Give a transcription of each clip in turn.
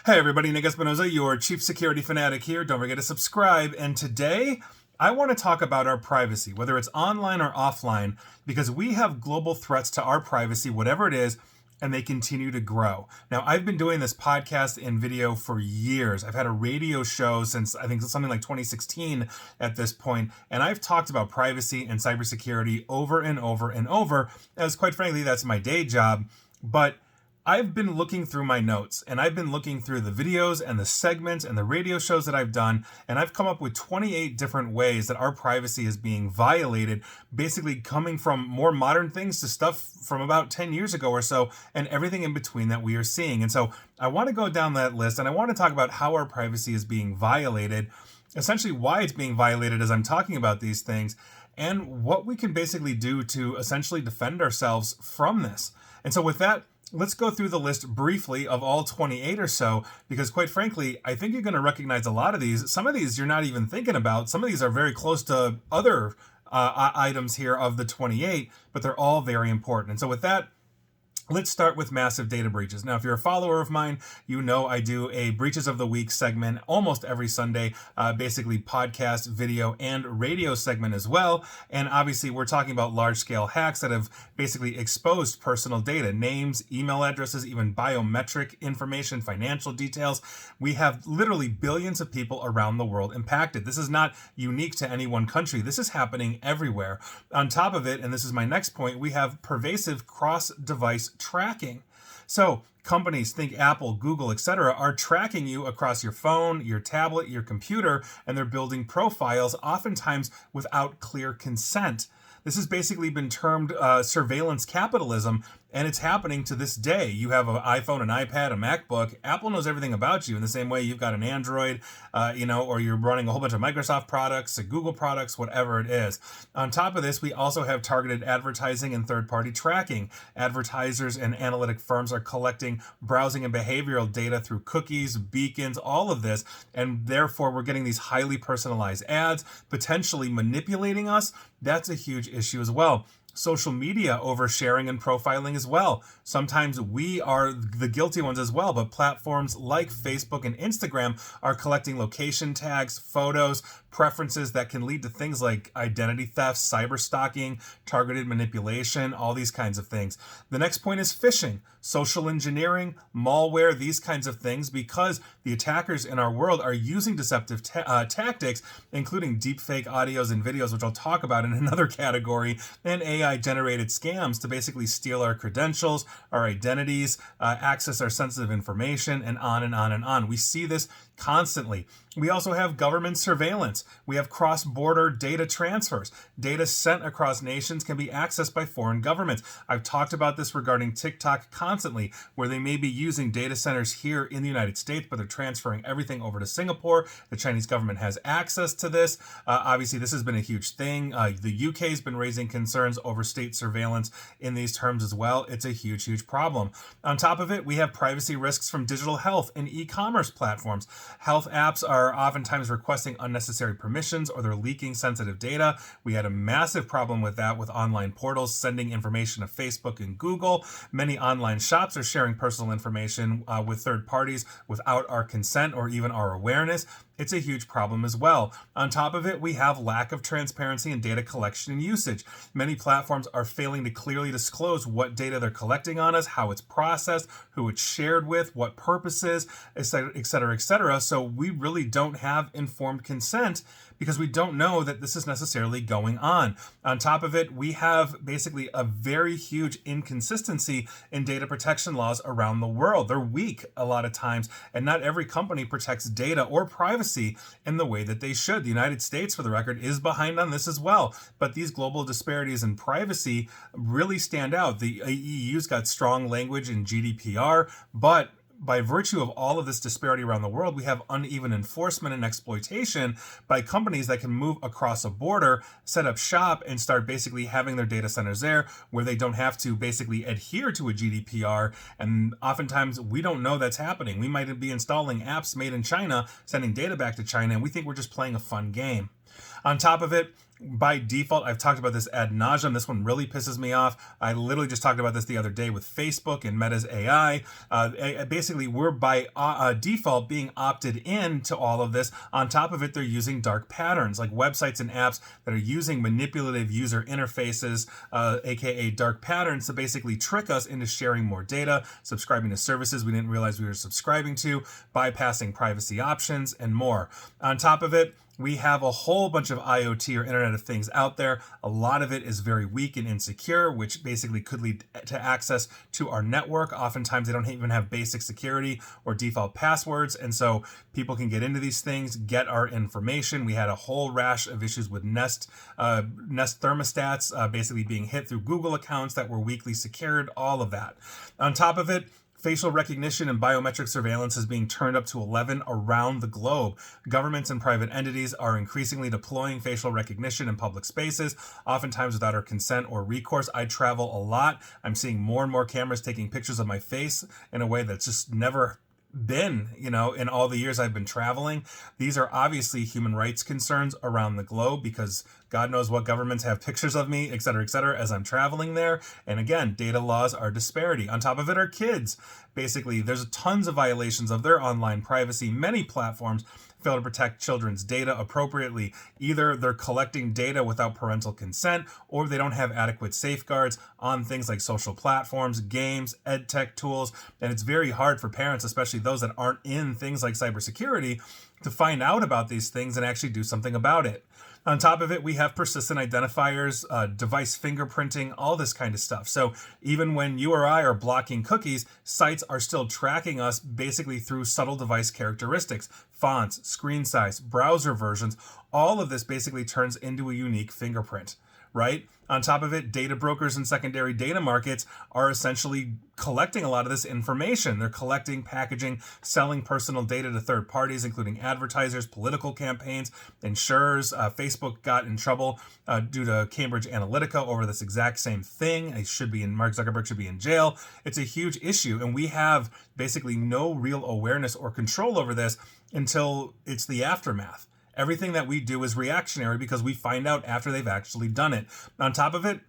Hey everybody, Nick Espinoza, your chief security fanatic here. Don't forget to subscribe. And today, I want to talk about our privacy, whether it's online or offline, because we have global threats to our privacy, whatever it is, and they continue to grow. Now, I've been doing this podcast and video for years. I've had a radio show since I think something like 2016 at this point, and I've talked about privacy and cybersecurity over and over and over, as quite frankly, that's my day job. But I've been looking through my notes and I've been looking through the videos and the segments and the radio shows that I've done, and I've come up with 28 different ways that our privacy is being violated, basically coming from more modern things to stuff from about 10 years ago or so, and everything in between that we are seeing. And so I want to go down that list and I want to talk about how our privacy is being violated, essentially why it's being violated as I'm talking about these things, and what we can basically do to essentially defend ourselves from this. And so with that, let's go through the list briefly of all 28 or so, because quite frankly, I think you're going to recognize a lot of these. Some of these you're not even thinking about. Some of these are very close to other items here of the 28, but they're all very important. And so with that, let's start with massive data breaches. Now, if you're a follower of mine, you know I do a Breaches of the Week segment almost every Sunday, basically podcast, video, and radio segment as well. And obviously, we're talking about large-scale hacks that have basically exposed personal data, names, email addresses, even biometric information, financial details. We have literally billions of people around the world impacted. This is not unique to any one country. This is happening everywhere. On top of it, and this is my next point, we have pervasive cross-device tracking. So companies, think Apple, Google, etc., are tracking you across your phone, your tablet, your computer, and they're building profiles, oftentimes without clear consent. This has basically been termed surveillance capitalism, and it's happening to this day. You have an iPhone, an iPad, a MacBook. Apple knows everything about you in the same way you've got an Android, or you're running a whole bunch of Microsoft products, Google products, whatever it is. On top of this, we also have targeted advertising and third-party tracking. Advertisers and analytic firms are collecting browsing and behavioral data through cookies, beacons, all of this, and therefore we're getting these highly personalized ads, potentially manipulating us. That's a huge issue as well. Social media oversharing and profiling as well. Sometimes we are the guilty ones as well, but platforms like Facebook and Instagram are collecting location tags, photos, preferences that can lead to things like identity theft, cyber stalking, targeted manipulation, all these kinds of things. The next point is phishing, social engineering, malware, these kinds of things, because the attackers in our world are using deceptive tactics, including deepfake audios and videos, which I'll talk about in another category, and AI-generated scams to basically steal our credentials, our identities, access our sensitive information, and on and on and on. We see this constantly. We also have government surveillance. We have cross-border data transfers. Data sent across nations can be accessed by foreign governments. I've talked about this regarding TikTok constantly, where they may be using data centers here in the United States, but they're transferring everything over to Singapore. The Chinese government has access to this. Obviously, this has been a huge thing. The UK has been raising concerns over state surveillance in these terms as well. It's a huge, huge problem. On top of it, we have privacy risks from digital health and e-commerce platforms. Health apps are oftentimes requesting unnecessary permissions or they're leaking sensitive data. We had a massive problem with that with online portals sending information to Facebook and Google. Many online shops are sharing personal information with third parties without our consent or even our awareness. It's a huge problem as well. On top of it, we have lack of transparency in data collection and usage. Many platforms are failing to clearly disclose what data they're collecting on us, how it's processed, who it's shared with, what purposes, et cetera, et cetera. So we really don't have informed consent because we don't know that this is necessarily going on. On top of it, we have basically a very huge inconsistency in data protection laws around the world. They're weak a lot of times, and not every company protects data or privacy in the way that they should. The United States, for the record, is behind on this as well, but these global disparities in privacy really stand out. The EU's got strong language in GDPR, but by virtue of all of this disparity around the world, we have uneven enforcement and exploitation by companies that can move across a border, set up shop, and start basically having their data centers there where they don't have to basically adhere to a GDPR. And oftentimes we don't know that's happening. We might be installing apps made in China, sending data back to China, and we think we're just playing a fun game. On top of it, by default, I've talked about this ad nauseum. This one really pisses me off. I literally just talked about this the other day with Facebook and Meta's AI. Basically, we're by default being opted in to all of this. On top of it, they're using dark patterns, like websites and apps that are using manipulative user interfaces, aka dark patterns, to basically trick us into sharing more data, subscribing to services we didn't realize we were subscribing to, bypassing privacy options, and more. On top of it, we have a whole bunch of IoT or Internet of Things out there. A lot of it is very weak and insecure, which basically could lead to access to our network. Oftentimes, they don't even have basic security or default passwords, and so people can get into these things, get our information. We had a whole rash of issues with Nest thermostats basically being hit through Google accounts that were weakly secured, all of that. On top of it, facial recognition and biometric surveillance is being turned up to 11 around the globe. Governments and private entities are increasingly deploying facial recognition in public spaces, oftentimes without our consent or recourse. I travel a lot. I'm seeing more and more cameras taking pictures of my face in a way that's just never been, in all the years I've been traveling. These are obviously human rights concerns around the globe because God knows what governments have pictures of me, et cetera, as I'm traveling there. And again, data laws are disparity. On top of it, our kids. Basically, there's tons of violations of their online privacy. Many platforms fail to protect children's data appropriately. Either they're collecting data without parental consent, or they don't have adequate safeguards on things like social platforms, games, ed tech tools. And it's very hard for parents, especially those that aren't in things like cybersecurity, to find out about these things and actually do something about it. On top of it, we have persistent identifiers, device fingerprinting, all this kind of stuff. So even when you or I are blocking cookies, sites are still tracking us basically through subtle device characteristics, fonts, screen size, browser versions. All of this basically turns into a unique fingerprint, right? On top of it, data brokers and secondary data markets are essentially collecting a lot of this information. They're collecting, packaging, selling personal data to third parties, including advertisers, political campaigns, insurers. Facebook got in trouble due to Cambridge Analytica over this exact same thing. Mark Zuckerberg should be in jail. It's a huge issue, and we have basically no real awareness or control over this until it's the aftermath. Everything that we do is reactionary because we find out after they've actually done it. On top of it,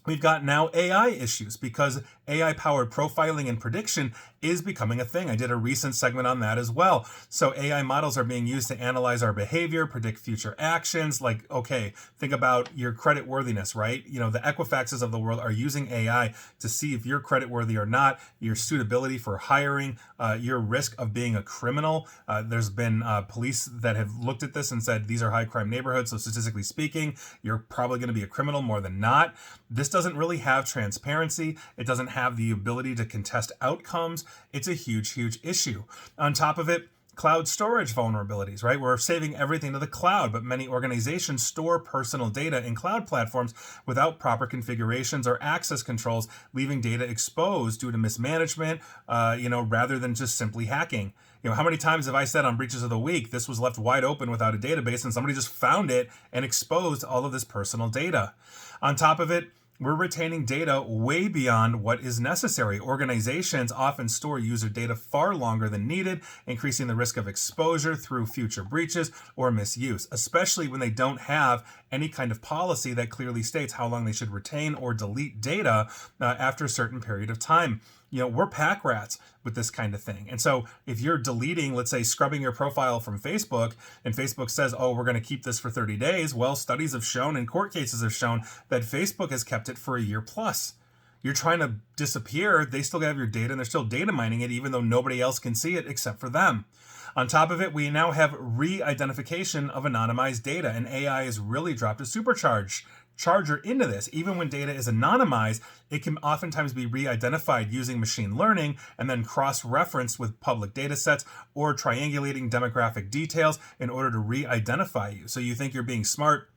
we've got now AI issues because AI-powered profiling and prediction is becoming a thing. I did a recent segment on that as well. So AI models are being used to analyze our behavior, predict future actions. Like, okay, think about your credit worthiness, right? The Equifaxes of the world are using AI to see if you're credit worthy or not, your suitability for hiring, your risk of being a criminal. There's been police that have looked at this and said, these are high crime neighborhoods. So statistically speaking, you're probably going to be a criminal more than not. This doesn't really have transparency. It doesn't have the ability to contest outcomes. It's a huge, huge issue. On top of it, cloud storage vulnerabilities, right? We're saving everything to the cloud, but many organizations store personal data in cloud platforms without proper configurations or access controls, leaving data exposed due to mismanagement, rather than just simply hacking. How many times have I said on Breaches of the Week, this was left wide open without a database and somebody just found it and exposed all of this personal data? On top of it, we're retaining data way beyond what is necessary. Organizations often store user data far longer than needed, increasing the risk of exposure through future breaches or misuse, especially when they don't have any kind of policy that clearly states how long they should retain or delete data after a certain period of time. We're pack rats with this kind of thing. And so if you're deleting, let's say, scrubbing your profile from Facebook, and Facebook says, oh, we're going to keep this for 30 days. Well, studies have shown and court cases have shown that Facebook has kept it for a year plus. You're trying to disappear. They still have your data and they're still data mining it, even though nobody else can see it except for them. On top of it, we now have re-identification of anonymized data, and AI has really dropped a supercharger into this. Even when data is anonymized, it can oftentimes be re-identified using machine learning and then cross-referenced with public data sets or triangulating demographic details in order to re-identify you. So you think you're being smart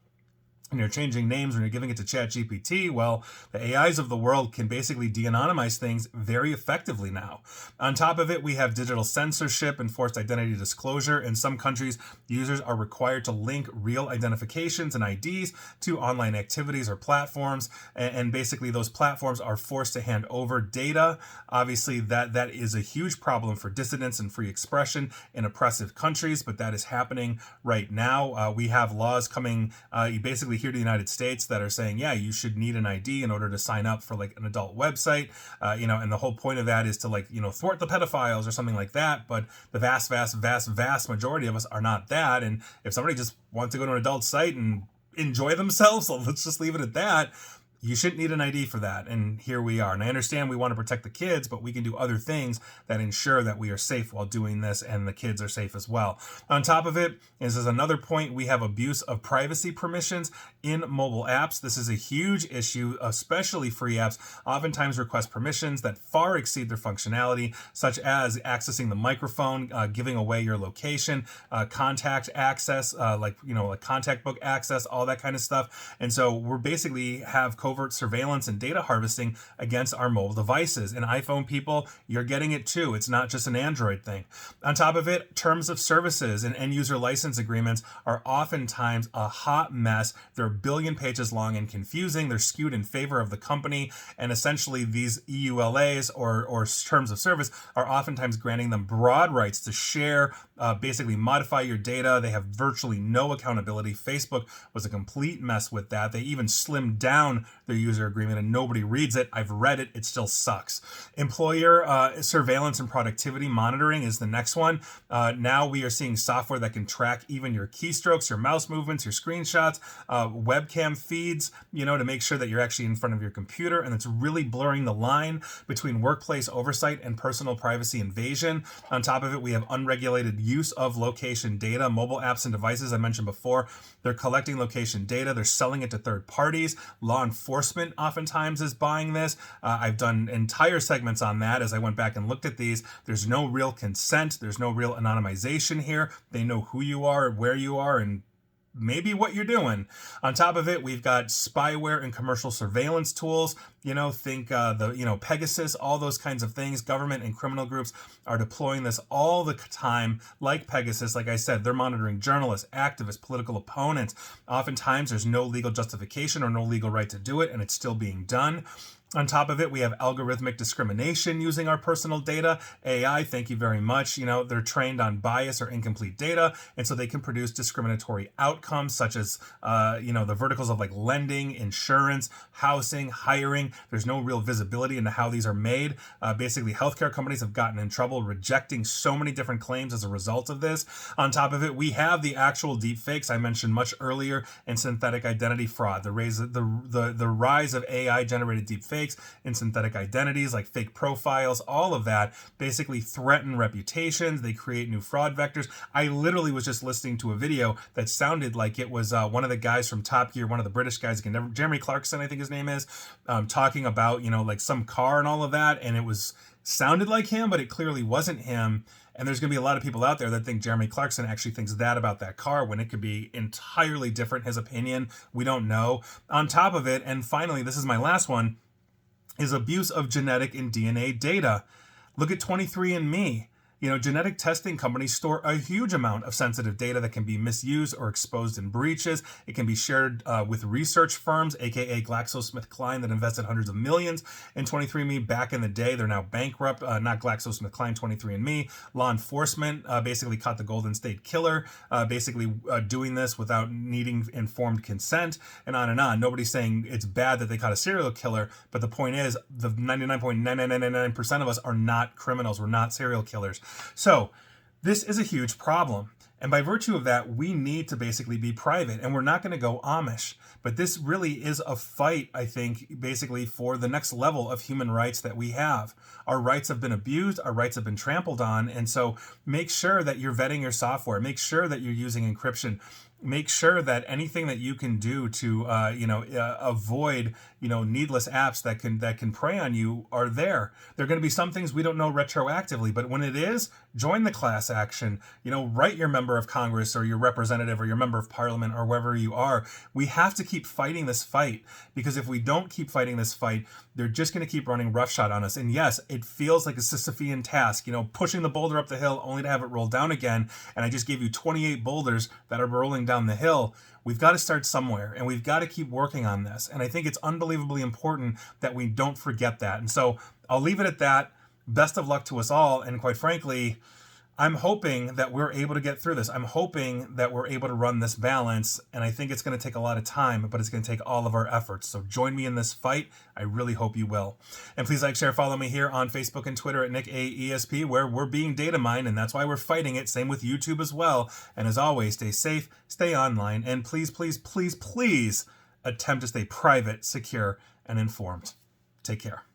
and you're changing names when you're giving it to ChatGPT. Well, the AIs of the world can basically de-anonymize things very effectively now. On top of it, we have digital censorship and forced identity disclosure. In some countries, users are required to link real identifications and IDs to online activities or platforms, and basically those platforms are forced to hand over data. Obviously, that is a huge problem for dissidents and free expression in oppressive countries, but that is happening right now. We have laws coming, basically here to the United States that are saying, yeah, you should need an ID in order to sign up for like an adult website, and the whole point of that is to like, thwart the pedophiles or something like that. But the vast majority of us are not that. And if somebody just wants to go to an adult site and enjoy themselves, so let's just leave it at that. You shouldn't need an ID for that, and here we are. And I understand we want to protect the kids, but we can do other things that ensure that we are safe while doing this, and the kids are safe as well. On top of it, this is another point, we have abuse of privacy permissions in mobile apps. This is a huge issue, especially free apps oftentimes request permissions that far exceed their functionality, such as accessing the microphone, giving away your location, contact access, like contact book access, all that kind of stuff. And so we're basically have covert surveillance and data harvesting against our mobile devices. And iPhone people, you're getting it too. It's not just an Android thing. On top of it, terms of services and end user license agreements are oftentimes a hot mess. They're a billion pages long and confusing. They're skewed in favor of the company. And essentially these EULAs or terms of service are oftentimes granting them broad rights to share, basically modify your data. They have virtually no accountability. Facebook was a complete mess with that. They even slimmed down their user agreement and nobody reads it. I've read it. It still sucks. Employer surveillance and productivity monitoring is the next one. Now we are seeing software that can track even your keystrokes, your mouse movements, your screenshots, webcam feeds, to make sure that you're actually in front of your computer. And it's really blurring the line between workplace oversight and personal privacy invasion. On top of it, we have unregulated use of location data. Mobile apps and devices, I mentioned before, they're collecting location data. They're selling it to third parties. Law enforcement oftentimes is buying this. I've done entire segments on that as I went back and looked at these. There's no real consent. There's no real anonymization here. They know who you are, where you are, and maybe what you're doing. On top of it, we've got spyware and commercial surveillance tools. Think Pegasus, all those kinds of things. Government and criminal groups are deploying this all the time, like Pegasus. Like I said, they're monitoring journalists, activists, political opponents. Oftentimes, there's no legal justification or no legal right to do it, and it's still being done. On top of it, we have algorithmic discrimination using our personal data. AI, thank you very much. They're trained on bias or incomplete data, and so they can produce discriminatory outcomes such as, the verticals of like lending, insurance, housing, hiring. There's no real visibility into how these are made. Basically, healthcare companies have gotten in trouble rejecting so many different claims as a result of this. On top of it, we have the actual deep fakes I mentioned much earlier and synthetic identity fraud. The rise of AI-generated deep fakes and synthetic identities like fake profiles, all of that basically threaten reputations. They create new fraud vectors. I literally was just listening to a video that sounded like it was one of the guys from Top Gear, one of the British guys, Jeremy Clarkson, I think his name is, talking about, like some car and all of that. And it sounded like him, but it clearly wasn't him. And there's going to be a lot of people out there that think Jeremy Clarkson actually thinks that about that car when it could be entirely different, his opinion. We don't know. On top of it, and finally, this is my last one, is abuse of genetic and DNA data. Look at 23andMe. Genetic testing companies store a huge amount of sensitive data that can be misused or exposed in breaches. It can be shared with research firms, aka GlaxoSmithKline, that invested hundreds of millions in 23andMe back in the day. They're now bankrupt. Not GlaxoSmithKline, 23andMe. Law enforcement basically caught the Golden State Killer, doing this without needing informed consent, and on and on. Nobody's saying it's bad that they caught a serial killer, but the point is the 99.9999% of us are not criminals. We're not serial killers. So this is a huge problem. And by virtue of that, we need to basically be private, and we're not going to go Amish. But this really is a fight, I think, basically for the next level of human rights that we have. Our rights have been abused. Our rights have been trampled on. And so make sure that you're vetting your software. Make sure that you're using encryption. Make sure that anything that you can do to, avoid, needless apps that can prey on you are there. There are going to be some things we don't know retroactively, but when it is, join the class action. Write your member of Congress or your representative or your member of parliament or wherever you are. We have to keep fighting this fight, because if we don't keep fighting this fight, they're just going to keep running roughshod on us. And yes, it feels like a Sisyphean task, pushing the boulder up the hill only to have it roll down again. And I just gave you 28 boulders that are rolling down the hill. We've got to start somewhere, and we've got to keep working on this. And I think it's unbelievably important that we don't forget that. And so I'll leave it at that. Best of luck to us all. And quite frankly, I'm hoping that we're able to get through this. I'm hoping that we're able to run this balance, and I think it's going to take a lot of time, but it's going to take all of our efforts. So join me in this fight. I really hope you will. And please like, share, follow me here on Facebook and Twitter at NickAESP, where we're being data mined, and that's why we're fighting it. Same with YouTube as well. And as always, stay safe, stay online, and please, please, please, please attempt to stay private, secure, and informed. Take care.